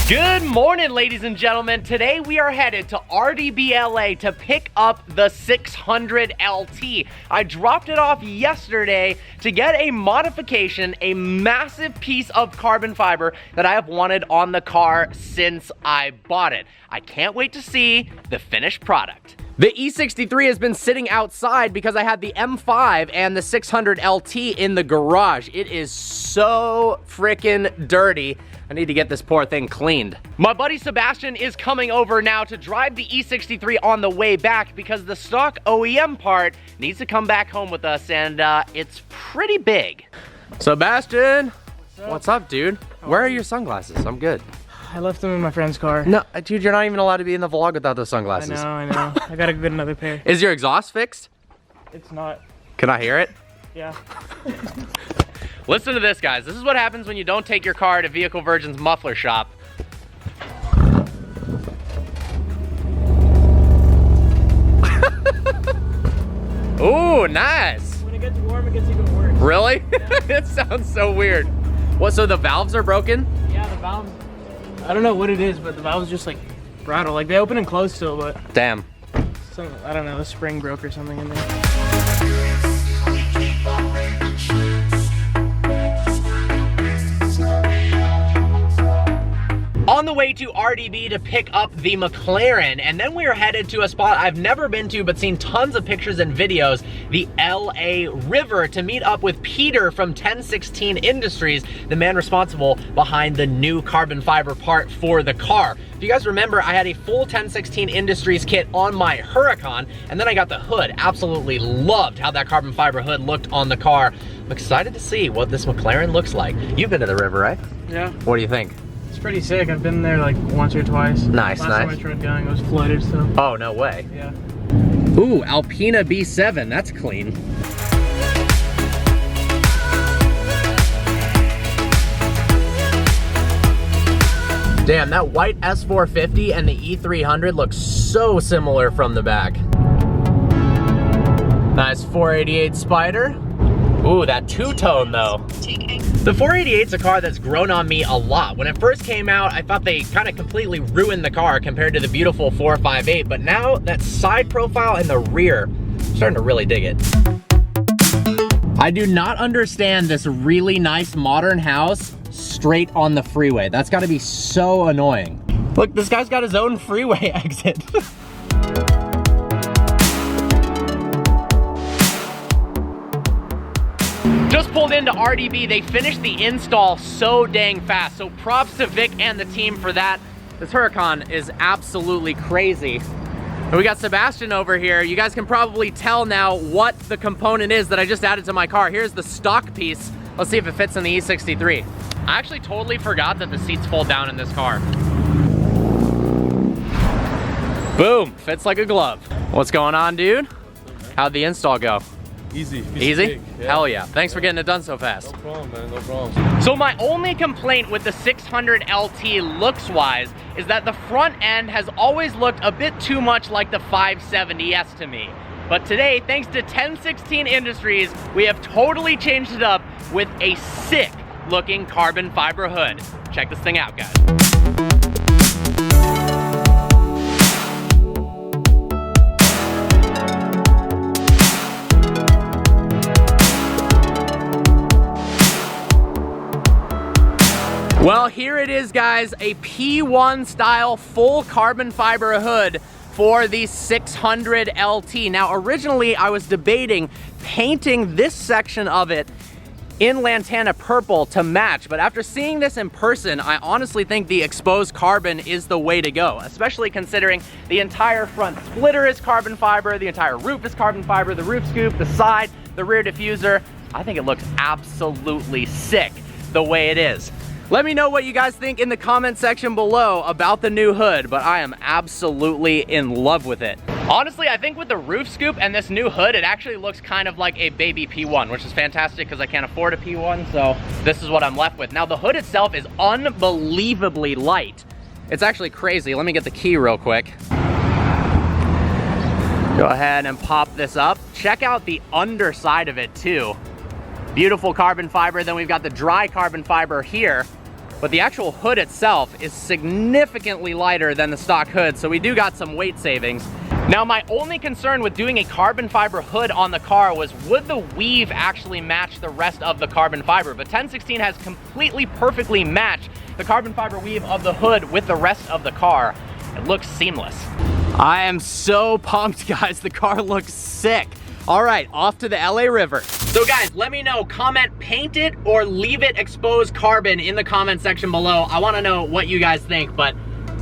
Good morning, ladies and gentlemen. Today we are headed to RDBLA to pick up the 600 LT. I dropped it off yesterday to get a modification, a massive piece of carbon fiber that I have wanted on the car since I bought it. I can't wait to see the finished product. The E63 has been sitting outside because I had the M5 and the 600 LT in the garage. It is so freaking dirty. I need to get this poor thing cleaned. My buddy Sebastian is coming over now to drive the E63 on the way back because the stock OEM part needs to come back home with us, and it's pretty big. Sebastian! What's up, dude? Where are your sunglasses? I'm good. I left them in my friend's car. No, dude, you're not even allowed to be in the vlog without those sunglasses. I know. I gotta get another pair. Is your exhaust fixed? It's not. Can I hear it? Yeah. Listen to this, guys. This is what happens when you don't take your car to Vehicle Virgin's muffler shop. Ooh, nice. When it gets warm, it gets even worse. Really? Yeah. It sounds so weird. What, so the valves are broken? Yeah, the valves. I don't know what it is, but the valves just like rattle. Like they open and close still, but. Damn. I don't know, the spring broke or something in there. On the way to RDB to pick up the Mclaren, and then we are headed to a spot I've never been to but seen tons of pictures and videos, the LA River, to meet up with Peter from 1016 Industries, the man responsible behind the new carbon fiber part for the car. If you guys remember, I had a full 1016 Industries kit on my Huracan, and then I got the hood. Absolutely loved how that carbon fiber hood looked on the car. I'm excited to see what this Mclaren looks like. You've been to the river, right? Yeah. What do you think? It's pretty sick. I've been there like once or twice. Nice, Last nice. time I tried going, it was flooded, so. Oh, no way. Yeah. Ooh, Alpina B7, that's clean. Damn, that white S450 and the E300 look so similar from the back. Nice 488 Spider. Ooh, that two-tone though. The 488's a car that's grown on me a lot. When it first came out, I thought they kind of completely ruined the car compared to the beautiful 458, but now that side profile and the rear, I'm starting to really dig it. I do not understand this really nice modern house straight on the freeway. That's gotta be so annoying. Look, this guy's got his own freeway exit. Just pulled into RDB. They finished the install so dang fast. So props to Vic and the team for that. This Huracan is absolutely crazy. And we got Sebastian over here. You guys can probably tell now what the component is that I just added to my car. Here's the stock piece. Let's see if it fits in the E63. I actually totally forgot that the seats fold down in this car. Boom, fits like a glove. What's going on, dude? How'd the install go? Easy. Easy? Yeah. Hell yeah. Thanks for getting it done so fast. No problem, man. No problem. So my only complaint with the 600 LT looks-wise is that the front end has always looked a bit too much like the 570S to me. But today, thanks to 1016 Industries, we have totally changed it up with a sick-looking carbon fiber hood. Check this thing out, guys. Well, here it is, guys, a P1 style full carbon fiber hood for the 600 LT. Now, originally I was debating painting this section of it in Lantana purple to match, but after seeing this in person, I honestly think the exposed carbon is the way to go, especially considering the entire front splitter is carbon fiber, the entire roof is carbon fiber, the roof scoop, the side, the rear diffuser. I think it looks absolutely sick the way it is. Let me know what you guys think in the comment section below about the new hood, but I am absolutely in love with it. Honestly, I think with the roof scoop and this new hood, it actually looks kind of like a baby P1, which is fantastic because I can't afford a P1, so this is what I'm left with. Now, the hood itself is unbelievably light. It's actually crazy. Let me get the key real quick. Go ahead and pop this up. Check out the underside of it too. Beautiful carbon fiber. Then we've got the dry carbon fiber here, but the actual hood itself is significantly lighter than the stock hood, so we do got some weight savings. Now, my only concern with doing a carbon fiber hood on the car was, would the weave actually match the rest of the carbon fiber? But 1016 has completely perfectly matched the carbon fiber weave of the hood with the rest of the car. It looks seamless. I am so pumped, guys. The car looks sick. All right, off to the LA River. So guys, let me know, comment paint it or leave it exposed carbon in the comment section below. I wanna know what you guys think, but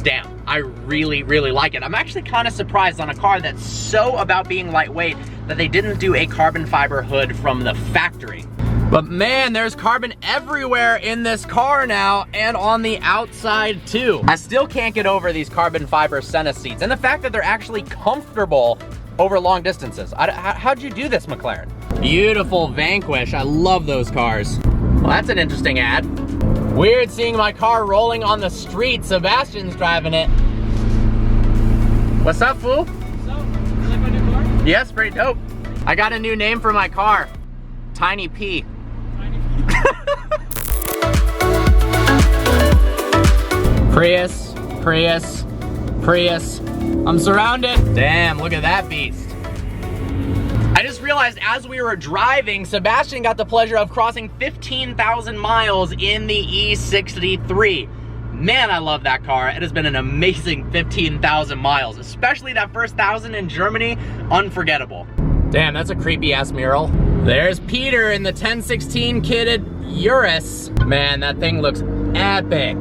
damn, I really, really like it. I'm actually kind of surprised on a car that's so about being lightweight that they didn't do a carbon fiber hood from the factory. But man, there's carbon everywhere in this car now and on the outside too. I still can't get over these carbon fiber Senna seats and the fact that they're actually comfortable over long distances. How'd you do this, McLaren? Beautiful Vanquish, I love those cars. Well, that's an interesting ad. Weird seeing my car rolling on the street. Sebastian's driving it. What's up, fool? What's up? You like my new car? Yes, pretty dope. I got a new name for my car. Tiny P. Tiny Prius, Prius, Prius. I'm surrounded. Damn, look at that beast. I just realized as we were driving, Sebastian got the pleasure of crossing 15,000 miles in the E63. Man, I love that car. It has been an amazing 15,000 miles, especially that first 1,000 in Germany, unforgettable. Damn, that's a creepy ass mural. There's Peter in the 1016 kitted Urus. Man, that thing looks epic.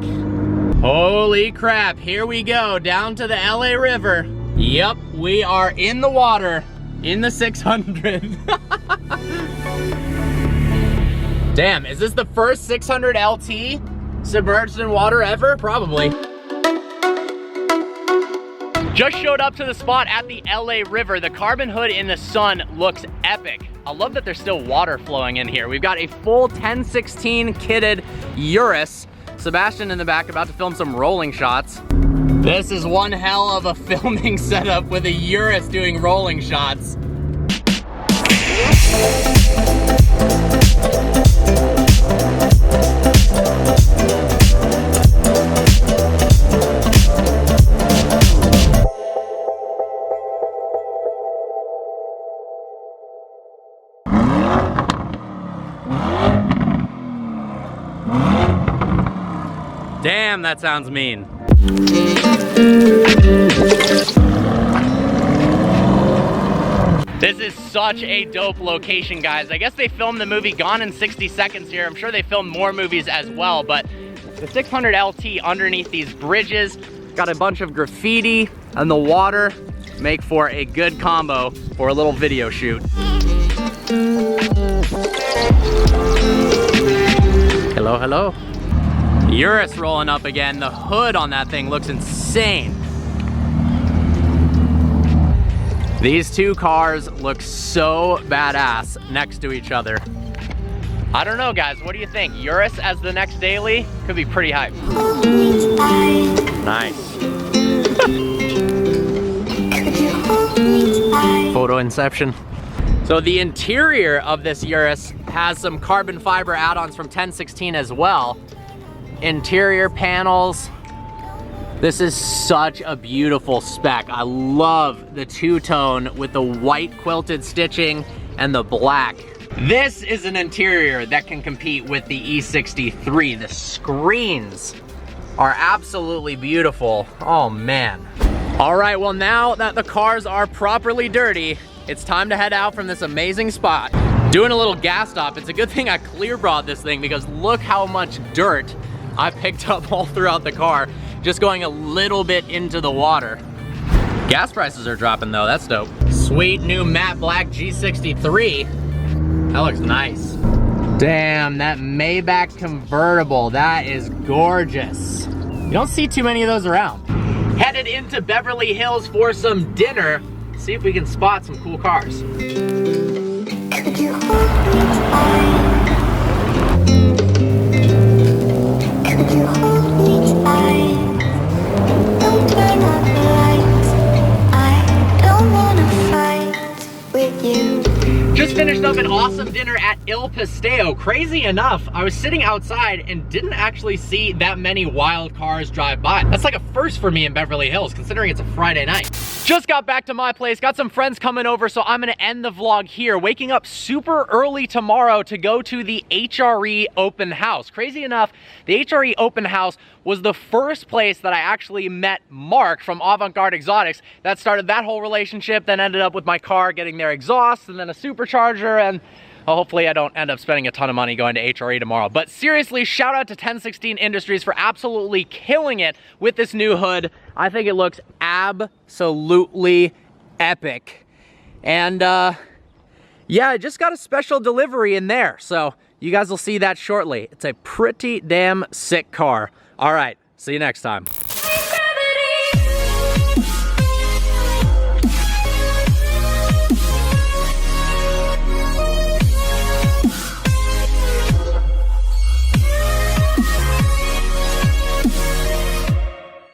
Holy crap, here we go, down to the LA River. Yep, we are in the water, in the 600. Damn, is this the first 600 LT submerged in water ever? Probably. Just showed up to the spot at the LA River. The carbon hood in the sun looks epic. I love that there's still water flowing in here. We've got a full 1016 kitted Urus. Sebastian in the back about to film some rolling shots. This is one hell of a filming setup with a Urus doing rolling shots. Damn, that sounds mean. This is such a dope location, guys. I guess they filmed the movie Gone in 60 Seconds here. I'm sure they filmed more movies as well, but the 600 LT underneath these bridges, got a bunch of graffiti and the water make for a good combo for a little video shoot. Hello, hello. Urus rolling up again. The hood on that thing looks insane. These two cars look so badass next to each other. I don't know, guys. What do you think? Urus as the next daily could be pretty hype. Nice. Photo inception. So the interior of this Urus has some carbon fiber add-ons from 1016 as well. Interior panels. This is such a beautiful spec. I love the two-tone with the white quilted stitching and the black. This is an interior that can compete with the E63. The screens are absolutely beautiful. Oh man. All right, well now that the cars are properly dirty, it's time to head out from this amazing spot. Doing a little gas stop. It's a good thing I clear brought this thing because look how much dirt I picked up all throughout the car, just going a little bit into the water. Gas prices are dropping though, that's dope. Sweet new matte black G63. That looks nice. Damn, that Maybach convertible, that is gorgeous. You don't see too many of those around. Headed into Beverly Hills for some dinner. See if we can spot some cool cars. awesome dinner at Il Pisteo. Crazy enough, I was sitting outside and didn't actually see that many wild cars drive by. That's like a first for me in Beverly Hills, considering it's a Friday night. Just got back to my place, got some friends coming over, so I'm gonna end the vlog here. Waking up super early tomorrow to go to the HRE open house. Crazy enough, the HRE open house was the first place that I actually met Mark from Avant-Garde Exotics. That started that whole relationship, then ended up with my car getting their exhaust and then a supercharger, and well, hopefully I don't end up spending a ton of money going to HRE tomorrow. But seriously, shout out to 1016 Industries for absolutely killing it with this new hood. I think it looks absolutely epic. And yeah, I just got a special delivery in there, so you guys will see that shortly. It's a pretty damn sick car. All right, see you next time.